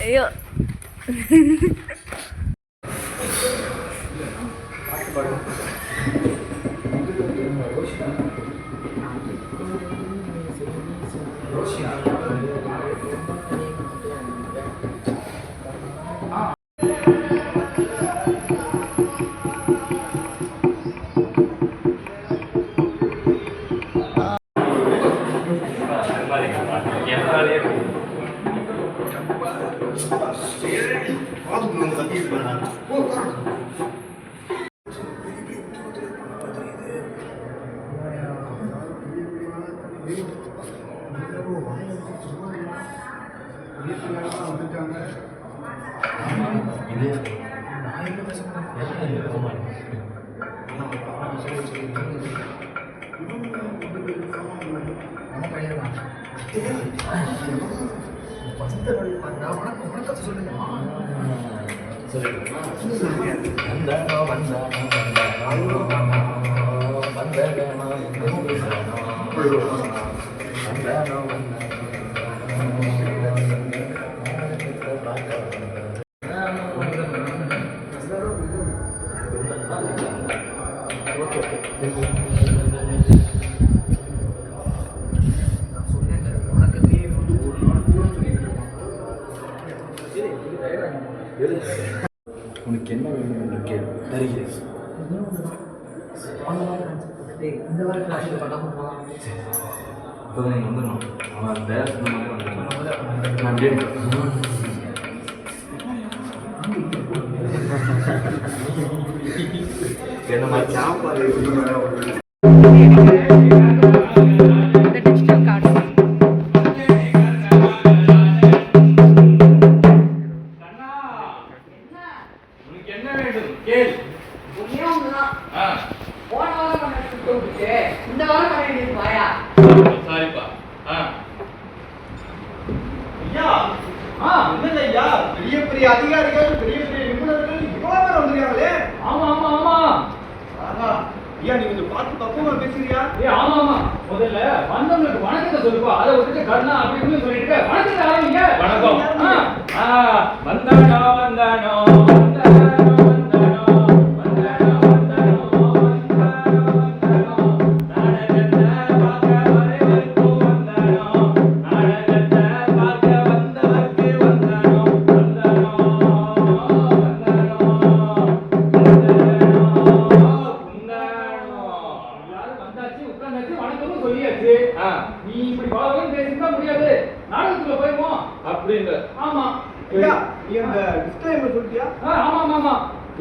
ஐயோ உனக்கு என்ன வேண்டும் என்று கேள், தருகிறேன். இந்த வாரம் கிளாஸுக்கு பண்ணாமல் போகலாம். இப்போ தான் நீங்கள் வந்துடணும். அவன் வேலை நான் என்ன மாதிரி சாப்பாடு அதிகாரிகள் பெரிய பெரிய நிபுணர்கள் இவ்வளவு பேர் வந்துருக்காங்களே. ஆமா ஆமா ஆமா ஐயா, நீ கொஞ்சம் பார்த்து பக்குவமா பேசுறியா? ஆமா ஆமா முதல்ல வந்தவங்களுக்கு வணக்கத்தை சொல்லுப்பா. அதை விட்டுட்டு கடனா அப்படின்னு சொல்லிட்டு வணக்கத்தை ஆரம்பிங்க. வணக்கம். வந்தானோ வந்தானோ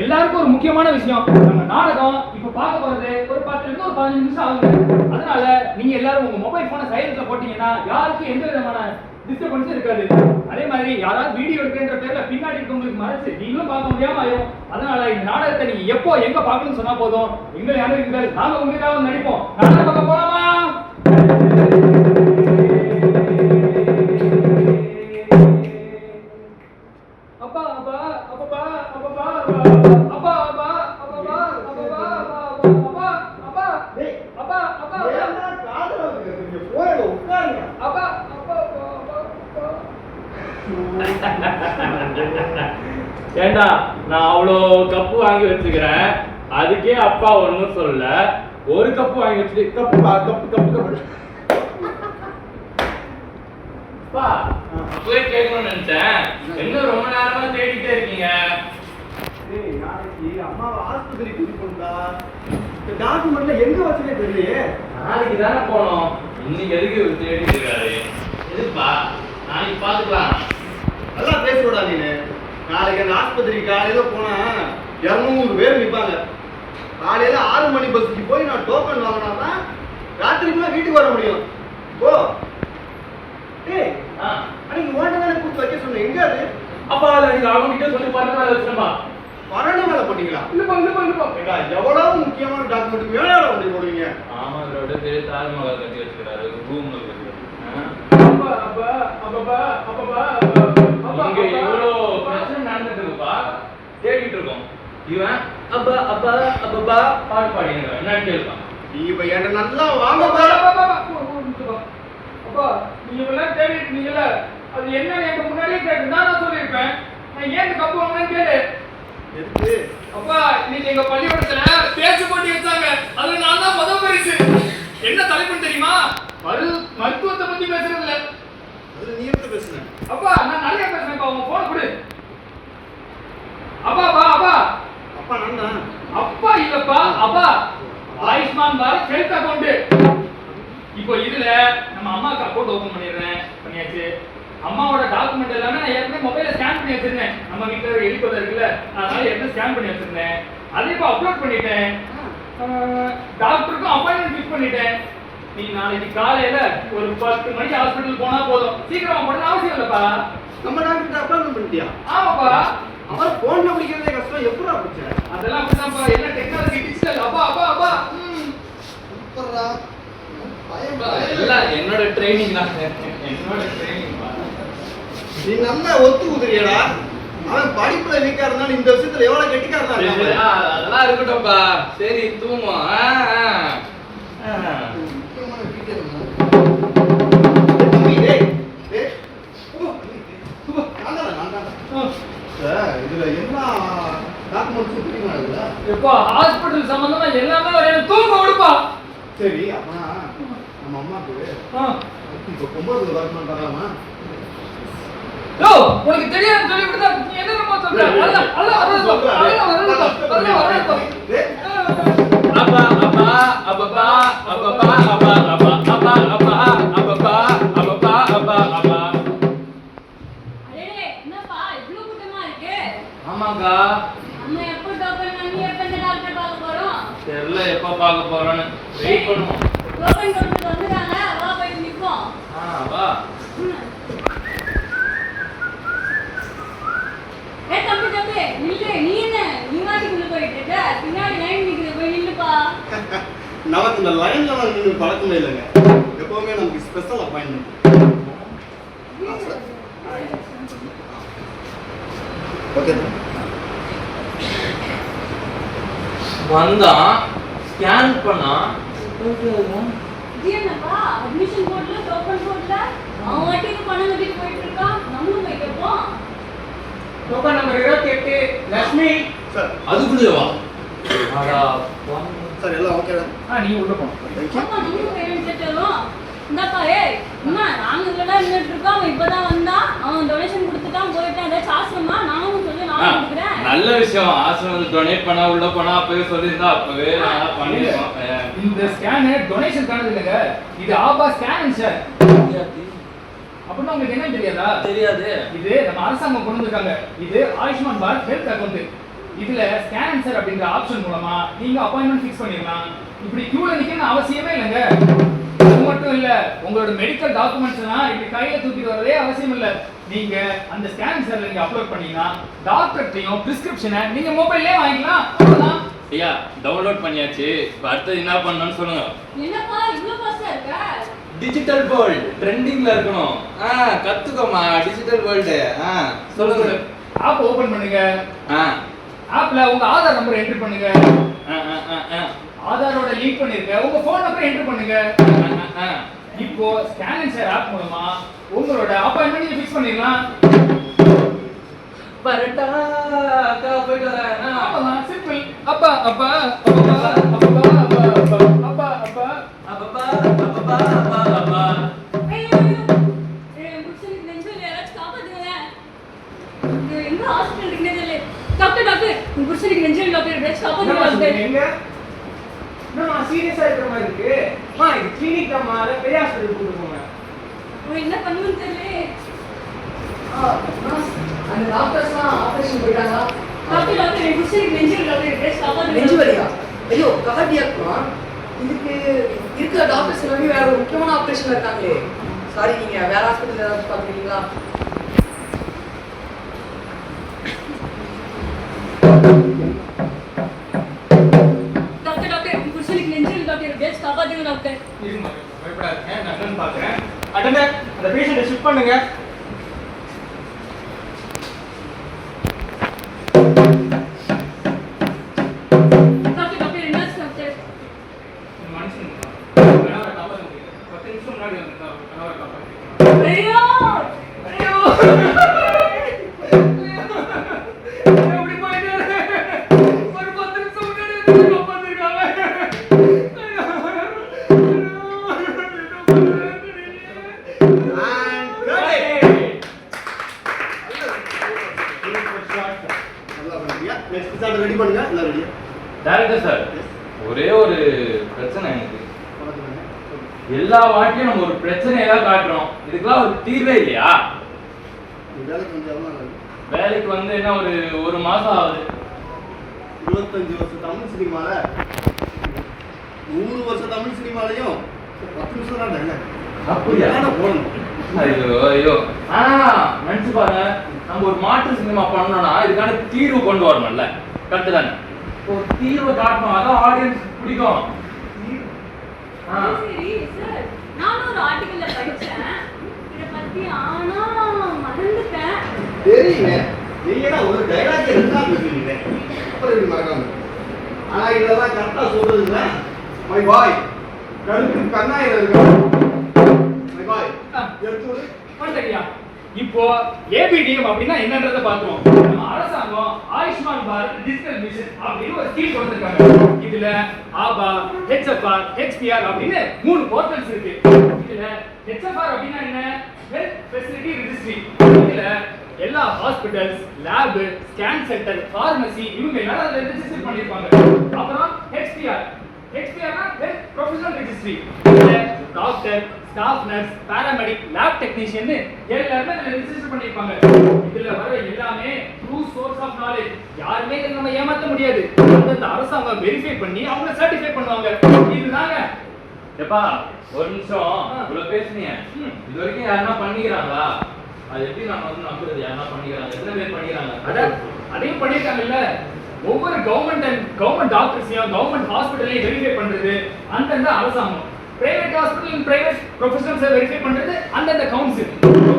எல்லாருக்கும் ஒரு முக்கியமான விஷயம், நம்ம நாடகம் இப்ப பார்க்க போறது ஒரு 10 to 15 நிமிஷம் ஆகுது. அதனால நீங்க எல்லாரும் உங்க மொபைல் போனை சைலண்ட்ல போட்டீங்கன்னா யாருக்கும் எந்த விதமான டிஸ்டர்பன்ஸும் இருக்காது. அதே மாதிரி யாராவது வீடியோ எடுக்கின்ற பேர்ல பின்னாடி இருக்கவங்களுக்கு மறைச்சு நீங்களும் பார்க்க முடியாம ஆயிரும். அதனால இந்த நாடகத்தை நீங்க எப்போ எங்க பார்க்கணும்னு சொன்னா போதும், எங்களை அனுப்புங்கள், நாங்க உங்களுக்காக நடிப்போம். நாடகம் பார்க்க போலாமா? ஏண்டா, நான் அவ்வளோ கப்பு வாங்கி வச்சுக்கிறேன், அதுக்கே அப்பா ஒன்னும் சொல்லல. ஒரு கப்பு வாங்கி வச்சு கப்பு கப்பு கப்பு கப்பு அப்பவே கேட்கணும்னு நினைச்சேன். என்ன ரொம்ப நேரமா தேடிட்டே இருக்கீங்க? நாளைக்கு அம்மாவை ஆஸ்பத்திரி கூட்டிட்டு போனா டாக்குமெண்ட்ல எங்க வச்சுனே தெரியலையே. நாளைக்கு தானே போனோம், இன்னைக்கு எதுக்கு தேடிட்டு இருக்காரு? எதுப்பா, நாளைக்கு பாத்துக்கலாம். நல்லா பேசுவடா நீனு. நாளைக்கு அந்த ஆஸ்பத்திரி காலையில போனா 200 பேர் நிற்பாங்க. காலையில 6 மணி பஸ்ஸுக்கு போய் நான் டோக்கன் வாங்கினா ராத்திரிக்குள்ள வீட்டுக்கு வர முடியும். ஓ ஏய், அன்னைக்கு ஓட்டதானே கூட்டு வைக்க சொன்னேன், எங்க அது? அப்பா நீங்க அவங்க கிட்ட சொல்லி பாருங்க. மரண வேலை பண்ணீங்களா? இல்லப்பா எவ்வளவு முக்கியமான டாக்குமெண்ட் வேலை பண்ணி போடுவீங்க. ஆமா, அதோட பெரிய தாஜ்மஹால் கட்டி வச்சுக்கிறாரு, ரூம்ல கட்டி. இங்க எவ்வளோ பிரச்சனை நடந்துட்டு இருக்குப்பா, தேடிட்டு இருக்கோம். இவன் அப்பா அப்பா அப்பா பாட்டு பாடிங்க, என்னன்னு கேட்பான். நீ இப்ப என்ன நல்லா வாங்க அப்பா, நீங்க எல்லாம் தேடிட்டு நீங்கல்ல, அது என்ன எனக்கு முன்னாடியே கேட்டுனா நான் சொல்லியிருப்பேன். நான் ஏன் இந்த கப்பு வாங்கினேன்னு கேளு. எதுக்கு? அப்பா இன்னைக்கு எங்க பள்ளிக்கூடத்துல பேச்சு போட்டி வச்சாங்க. அதுல நான் தான் முதல் பரிசு. என்ன தலைப்புன்னு தெரியுமா? மருத்துவத்தை பத்தி பேசுறது இல்ல. அதுல நீ எப்படி பேசுன? அப்பா நான் நிறைய பேசுறேன்ப்பா. உங்க போன் கொடு. அப்பா அப்பா அப்பா அப்பா நான்தா. அப்பா இல்லப்பா அப்பா. Ayushman Bharat health account. இப்போ இதுல நம்ம அம்மாக்கு அக்கவுண்ட் ஓபன் பண்ணியாச்சு. அம்மாவோட டாக்குமெண்ட் எல்லாமே நான் ஏற்கனவே மொபைல்ல ஸ்கேன் பண்ணி வச்சிருந்தேன். நம்ம வீட்டுல ஒரு எலிப்பதை இருக்குல்ல, அதனால ஏற்கனவே ஸ்கேன் பண்ணி வச்சிருந்தேன். அதை இப்போ அப்லோட் பண்ணிட்டேன். டாக்டருக்கும் அப்பாயின்மெண்ட் ஃபிக்ஸ் பண்ணிட்டேன். நீ நாளைக்கு காலையில ஒரு 10 மணிக்கு ஹாஸ்பிட்டல் போனா போதும். சீக்கிரமா போடணும் அவசியம் இல்லப்பா. நம்ம டாக்டர் அப்பாயின்மெண்ட் பண்ணிட்டியா? ஆமாப்பா. அவர் போன்ல பிடிக்கிறதே கஷ்டம். எப்படா பிடிச்ச? அதெல்லாம் அப்படிதான்ப்பா. எல்லாம் டெக்னாலஜி டிஜிட்டல். அப்பா அப்பா அப்பா. சூப்பர்ரா. எல்லாம் என்னோட ட்ரைனிங் தான். என்னோட ட்ரைனிங். நீ நம்ம ஒத்து குதிரியடா. அவன் படிப்புல வீக்கா இருந்தாலும் இந்த விஷயத்துல எவ்வளவு கெட்டிக்காரனா இருக்கான். அதெல்லாம் இருக்கட்டும்ப்பா. சரி தூங்குவோம். இதுல என்ன டாக்குமெண்ட்ஸ் தெரியுமா? எப்பா ஹாஸ்பிடல் சம்பந்தமா எல்லாமே வர தூங்க விடுப்பா. சரி அப்பா நம்ம அம்மாக்கு இப்போ 9 வருஷம் தராமா? யோ உனக்கு தெரியாது சொல்லி விடுதா? நீ என்ன நம்ம சொல்ற? அல்ல அல்ல வரது வரது. அப்பா அப்பா அப்பா அப்பா அப்பா அப்பா அப்பா அப்பா அப்பா அப்பா அப்பா அப்பா. அடே என்னப்பா இவ்ளோ கூட்டமா இருக்கு? ஆமாக்கா. நம்ம எப்போ டோக்கன் வாங்கி எப்ப இந்த டாக்டர் பார்க்க போறோம்? தெரியல எப்ப பார்க்க போறோம்னு வெயிட் பண்ணுவோம். டோக்கன் கொடுத்து வந்துட்டாங்க. வா போய் நிப்போம். வா. தம்பி நில்லு. நீ என்ன நீ வாட்டிக்குள்ள போயிட்டு இருக்க? பின்னாடி லைன் நிக்குது, போய் நில்லுப்பா. நமக்கு இந்த லைன்ல வந்து பழக்கமே இல்லைங்க. எப்பவுமே நமக்கு ஸ்பெஷல் அப்பாயின்மெண்ட். ஓகே வந்தா ஸ்கேன் பண்ணா இது என்னப்பா அட்மிஷன் போர்ட்ல டோக்கன் போர்ட்ல அவன் வாட்டிக்கு பணம் கட்டிட்டு போயிட்டு இருக்கான். நம்மளும் போய் கேட்போம். Token number 28 Lakshmi. சார் அதுக்குள்ளே வா. சார் எல்லாம் ஓகேடா? நீ உள்ள போணும். அப்பா நம்மளும் பேரண்ட்ஸ் கேட்டோம். இந்தப்பா ஏய் அம்மா நாங்க இதெல்லாம் நின்னுட்டு இருக்கோம். அவன் இப்பதான் வந்தான். அவன் டொனேஷன் கொடுத்துட்டான் போயிட்டான். ஏதாச்சும் ஆசனமா நானும் சொல்லி நானும் கொடுக்குறேன். நல்ல விஷயம். ஆசிரமத்துக்கு டொனேட் பண்ணா உள்ள போனா அப்பவே சொல்லியிருந்தா அப்பவே நான் பண்ணிருக்கோம். இந்த ஸ்கேன் டொனேஷன் கார்டு இல்லைங்க. இது ஆபா ஸ்கேன் சார். அப்படின்னா உங்களுக்கு என்ன தெரியாதா? தெரியாது. இது நம்ம அரசாங்கம் கொண்டு வந்திருக்காங்க. இது ஆயுஷ்மான் பாரத் ஹெல்த் அக்கவுண்ட். இதுல ஸ்கேன் சார் அப்படிங்கிற ஆப்ஷன் மூலமா நீங்க அப்பாயின்மெண்ட் ஃபிக்ஸ் பண்ணிடலாம். இப்படி கியூல நிக்கணும் அவசியமே இல்லைங்க. அது மட்டும் இல்ல, உங்களோட மெடிக்கல் டாக்குமெண்ட்ஸ் எல்லாம் இப்படி கையில தூக்கிட்டு வரதே அவசியம் இல்ல. நீங்க அந்த ஸ்கேன் சார்ல நீங்க அப்லோட் பண்ணீங்கன்னா டாக்டர்ட்டையும் பிரிஸ்கிரிப்ஷனை நீங்க மொபைல்லே வாங்கிக்கலாம். அவ்வளவுதான். ஐயா டவுன்லோட் பண்ணியாச்சு. இப்போ அடுத்து என்ன பண்ணணும்னு சொல்லுங்க. என்னப்பா இவ்ளோ ஃபாஸ்டா இருக்க? டிஜிட்டல் வேர்ல்ட் ட்ரெண்டிங்ல இருக்கணும். கத்துக்கோமா டிஜிட்டல் வேர்ல்ட். சொல்லுங்க. ஆப் ஓபன் பண்ணுங்க. ஆப்ல உங்க ஆதார் நம்பர் என்டர் பண்ணுங்க. ஆதாரோட லிங்க் பண்ணிருங்க. உங்க போன் நம்பர் என்டர் பண்ணுங்க. இப்போ ஸ்கேன் சார் ஆப் மூலமா உங்களோட அப்பாயின்ட்மெண்ட் நீங்க ஃபிக்ஸ் பண்ணிடலாம். பரட்டா அக்கா போயிட்டு வரேன். அவ்வளவுதான், சிம்பிள். அப்பா அப்பா அப்பா அப்பா அப்பா அப்பா அப்பா அப்பா அப்பா அப்பா அப்பா. ஐயோ ஏய் புடிச்சிருக்கு நெஞ்சில யாராச்சும் காப்பாத்துங்களேன். இங்க எங்க ஹாஸ்பிடல் இருக்குனே தெரியல. டாக்டர் புடிச்சிருக்கு நெஞ்சில டாக்டர் யாராச்சும் காப்பாத்துங்க. எங்க நான் சீரியஸா இருக்கிற மாதிரி இருக்கு. இது கிளினிக் அம்மா, அத பெரிய ஹாஸ்பிடல் கூட்டிட்டு போங்க. என்ன பண்ணுன்னு தெரியல. அந்த டாக்டர்ஸ்லாம் ஆபரேஷன் போயிட்டாங்க. டாக்டர் புடிச்சிருக்கு நெஞ்சில டாக்டர் யாராச்சும் காப்பாத்துங்க. நெஞ்சு வலியா? ஐயோ கார்டியாக்மா. இதுக்கு இருக்கிற டாக்டர்ஸ் எல்லாமே வேற ஒரு முக்கியமான ஆபரேஷன்ல இருக்காங்களே. சாரி, நீங்க வேற ஹாஸ்பிடல்ல ஏதாவது பாத்துறீங்களா? டாக்டர் புடிச்சிருக்கு நெஞ்சில டாக்டர் யாராச்சும் காப்பாத்துங்க டாக்டர். இருங்க, பயப்படாதீங்க. நான் என்னன்னு பாக்குறேன். அட்டெண்டர், அந்த பேஷண்ட்டை ஷிஃப்ட் பண்ணுங்க. டாக்டர் என்னாச்சு டாக்டர்? மனுஷன் கணவரை காப்பாற்ற முடியல. 10 நிமிஷம் முன்னாடி வந்து கணவரை காப்பாற்ற ஐயோ ஐயோ நெக்ஸ்ட் சார் ரெடி பண்ணுங்க எல்லாம் ரெடியா டைரக்டர் சார், ஒரே ஒரு பிரச்சனை எனக்கு. எல்லா வாட்டியும் நம்ம ஒரு பிரச்சனையை தான் காட்டுறோம், இதுக்கெல்லாம் ஒரு தீர்வே இல்லையா? வேலைக்கு வந்து எவ்வளோ நாள்? வேலைக்கு வந்து என்ன ஒரு மாசம் ஆகுது. 25 வருஷம் தமிழ் சினிமால 100 வருஷம் தமிழ் சினிமாலையும் 10 நிமிஷம் தான் டைலாக். அப்படியா? போடணும். ஐயோ ஐயோ. நினைச்சு பாருங்க, நம்ம ஒரு மாற்று சினிமா பண்ணோம்னா இதுக்கான தீர்வு கொண்டு வரணும்ல. கரெக்ட் தானே? ஒரு தீர்வை காட்டணும், அதான் ஆடியன்ஸ் பிடிக்கும். சரி சார், நானும் ஒரு ஆர்டிக்கல்ல படிச்சேன் இத பத்தி, ஆனா மறந்துட்டேன். தெரியுங்க, நீங்க ஒரு டைலாக் இருந்தா பேசுவீங்க, அப்புறம் இது மறக்காம. ஆனா இதெல்லாம் கரெக்டா சொல்றதுங்க. மை பாய் கருப்பு கண்ணாயிரம் இருக்கு. மை பாய் எடுத்து விடு. பண்ணியா? இப்போ ஏபிடிஎம் அப்படின்னா என்னன்றதை பார்த்தோம். நம்ம அரசாங்கம் ஆயுஷ்மான் பாரத் டிஜிட்டல் மிஷன் அப்படின்னு ஒரு ஸ்கீம் கொடுத்திருக்காங்க. இதுல ஆபா, ஹெச்எஃப்ஆர், ஹெச்பிஆர் அப்படின்னு 3 போர்ட்டல்ஸ் இருக்கு. இதுல ஹெச்எஃப்ஆர் அப்படின்னா என்ன? Health facility registry. இதுல எல்லா hospitals, lab, scan centre, pharmacy இவங்க எல்லாரும் அதுல ரெஜிஸ்டர் பண்ணிருப்பாங்க. அப்புறம் ஹெச்பிஆர் ஹெச்பிஆர்னா ஹெல்த் ப்ரொஃபஷனல் ரெஜிஸ்ட்ரி. இதுல doctor, staff nurse, paramedic, lab technician எல்லாருமே இதுல ரெஜிஸ்டர் பண்ணிருப்பாங்க. இதுல வர எல்லாமே ட்ரூ சோர்ஸ் ஆஃப் நாலேஜ். யாருமே இதை நம்ம ஏமாத்த முடியாது. அந்த அரசாங்கம் வெரிஃபை பண்ணி அவங்க சர்டிஃபை பண்ணுவாங்க. இதுதாங்க. எப்பா ஒரு நிமிஷம், இவ்வளவு பேசுனீங்க, இது வரைக்கும் யாருன்னா பண்ணிக்கிறாங்களா? அது எப்படி நம்ம வந்து நம்புறது? யாருன்னா பண்ணிக்கிறாங்க? எத்தனை பேர் பண்ணிக்கிறாங்க? அதையும் பண்ணிருக்காங்கல்ல. ஒவ்வொரு கவர்மெண்ட் டாக்டர்ஸையும் கவர்மெண்ட் ஹாஸ்பிட்டலையும் வெரிஃபை பண்றது அந்தந்த அரசாங்கம். பிரைவேட் ஹாஸ்பிட்டல், பிரைவேட் ப்ரொஃபஷனல்ஸை வெரிஃபை பண்றது அந்தந்த கவுன்சில்.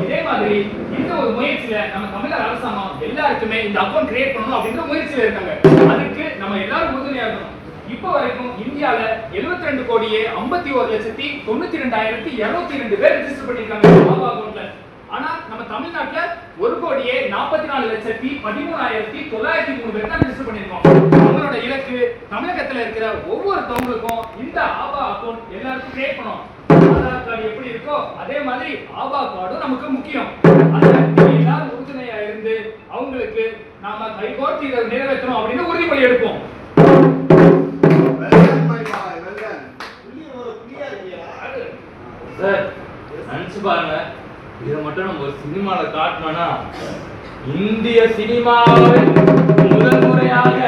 இதே மாதிரி இந்த ஒரு முயற்சியில நம்ம தமிழக அரசாங்கம் எல்லாருக்குமே இந்த அக்கௌண்ட் கிரியேட் பண்ணணும் அப்படின்ற முயற்சியில இருக்காங்க. அதுக்கு நம்ம எல்லாரும் உறுதுணையா இருக்கணும். இப்போ வரைக்கும் இந்தியால 72,51,92,202 பேர் ரெஜிஸ்டர் பண்ணிருக்காங்க ஆபா அக்கௌண்ட்ல. ஆனா நம்ம தமிழ்நாட்டுல 1,44,13,903 பேர் தான் ரெஜிஸ்டர் பண்ணிருக்கோம். நம்மளோட இலக்கு தமிழகத்துல இருக்கிற ஒவ்வொருத்தவங்களுக்கும் இந்த ஆபா அக்கௌண்ட் எல்லாருக்கும் கிரியேட் பண்ணணும். ஆதார் கார்டு எப்படி இருக்கோ அதே மாதிரி ஆபா கார்டும் நமக்கு முக்கியம். அதுல எல்லாரும் உறுதுணையா இருந்து அவங்களுக்கு நாம கைகோர்த்து இதை நிறைவேற்றணும் அப்படின்னு உறுதிமொழி எடுப்போம். சார் நினைச்சு பாருங்க, இதை மட்டும் நம்ம ஒரு சினிமால காட்டணும்னா இந்திய சினிமாவில் முதல் முறையாக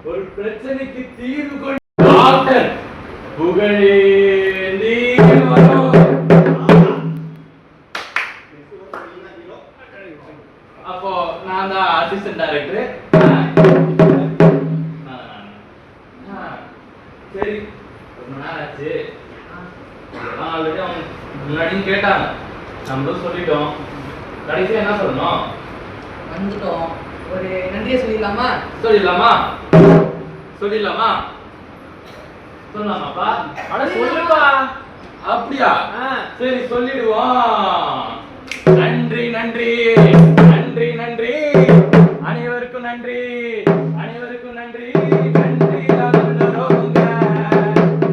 ஒரு பிரச்சனைக்கு தீர்வு கொண்டு டாக்டர் புகழேந்தி வரும். அப்போ நான் தான் அசிஸ்டன்ட் டைரக்டர். சரி, ரொம்ப நாள் ஆச்சு. ஆல்ரெடி அவங்க முன்னாடியும் கேட்டாங்க, நம்மளும் சொல்லிட்டோம். கடைசியா என்ன சொல்லணும்? வந்துட்டோம், ஒரு நன்றியை சொல்லிடலாமா? சொல்லிடலாமா? சொல்லலாமாப்பா? அட சொல்லுப்பா. அப்படியா? சரி சொல்லிடுவோம். நன்றி நன்றி நன்றி நன்றி, அனைவருக்கும் நன்றி, அனைவருக்கும் நன்றி. நன்றி சொல்லுறோங்க,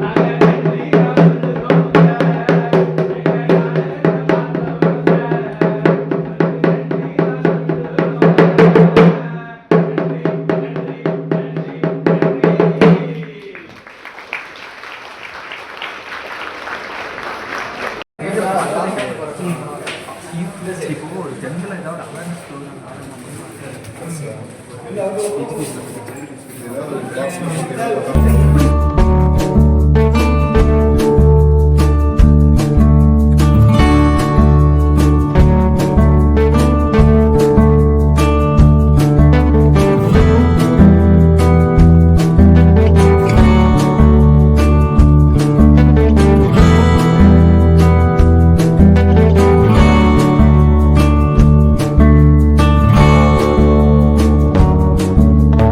நாங்க நன்றி சொல்லுறோங்க. இப்போ ஒரு ஜென்ரலாக ஏதாவது அவேர்னஸ்